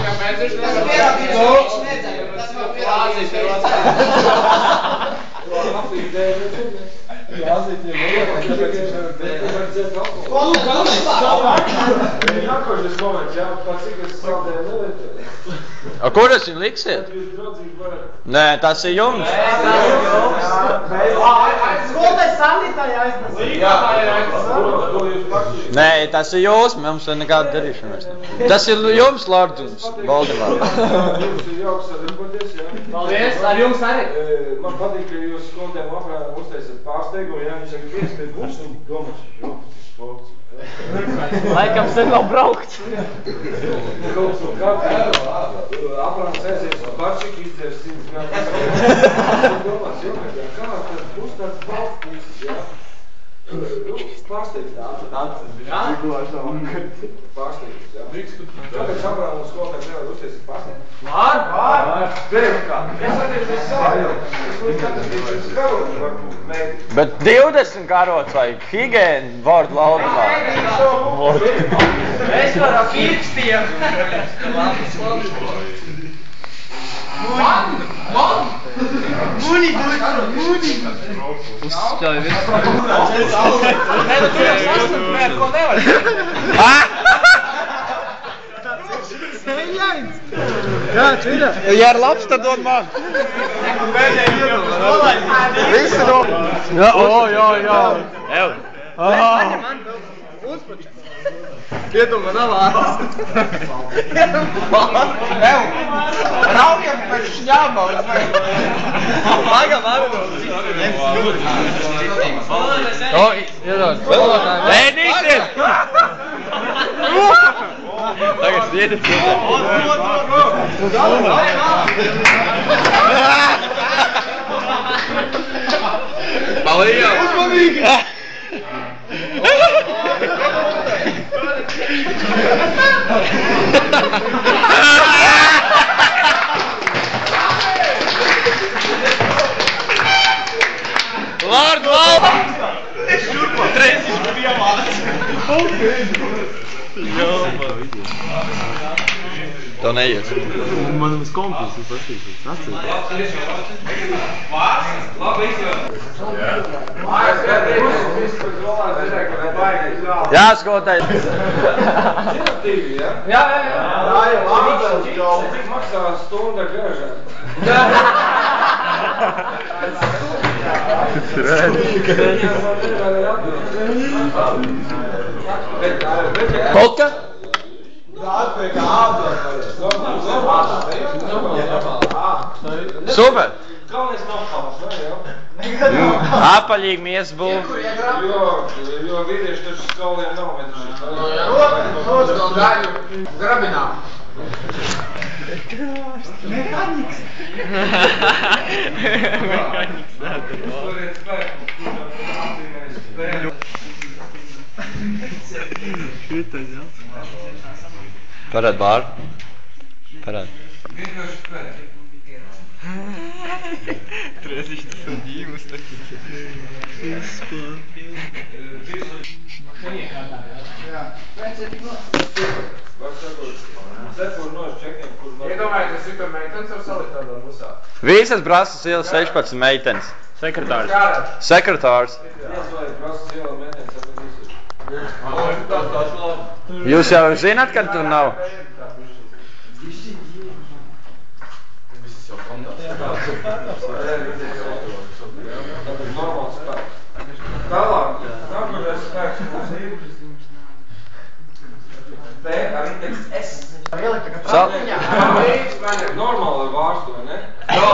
Kāpēc viņš A kur es viņu liksiet? Nē, tas ir jums. Skolotājs sandītāji aiznes. Nē, tas ir jūs, mums ir nekāda darīšana. Tas ir jums, Lords Valdemārs. Jums ir jauks sadarboties, jā. Paldies, ar jums arī. Man patīk, ka jūs skolotājiem vakarā uztaisat pārsteigumu, jā, viņš saka, piespēt būs un domās, jo, tas sports. Laikam sen nav braukt. Kaut ko kādā, aprāns aizies un barčik izdzērs 100 grāmas. Domās, jo, kā tas būs tāds balsts, jā. Pārsteigts. Pārsteigts, jā. Kāpēc aprāns un skolotājiem nevar uztaisīt pārsteigumu? Var? Bet 20 karots vajag higēnu vārdu laudumā. Es varu ar pirkstiem. Man! Muni! Uzskāj visu. Nē, tu jau sasnat, ko nevar. Jā, čīdā. Ja ar labs, tad dod man. Visi dod. Jā. Ev. Piedod, man nav ādas. Raugiem pēc šņāba. Pagam, Ēdīsiet! Tagad siedat. Palījām! Uzmanīgi! Lord, šurpa! Treisiņš bija māc! To neies. Man uz kompis, es pasīšu. Jā, skolotāji. Jā. Cik maksā stunda garažā? Kolka? Super! Apaļīgi mies būv. Jo vīrieši taču skoliem nav metuši. Grabinā. Mehāniks. Mehāniks. Šitais, jā. Parād bāru. Parād. Treisiņš tas un ģīmus taki. Iedomājieties, citur meitenes var salikt tādā busā. Visas Brasas ielas 16 meitenes. Sekretārs. Jūs jau zināt, kad tur nav? Tālāk, nākamais spēks mums ir B ar indeksu S. Normāli vārstu, vai ne? Jā.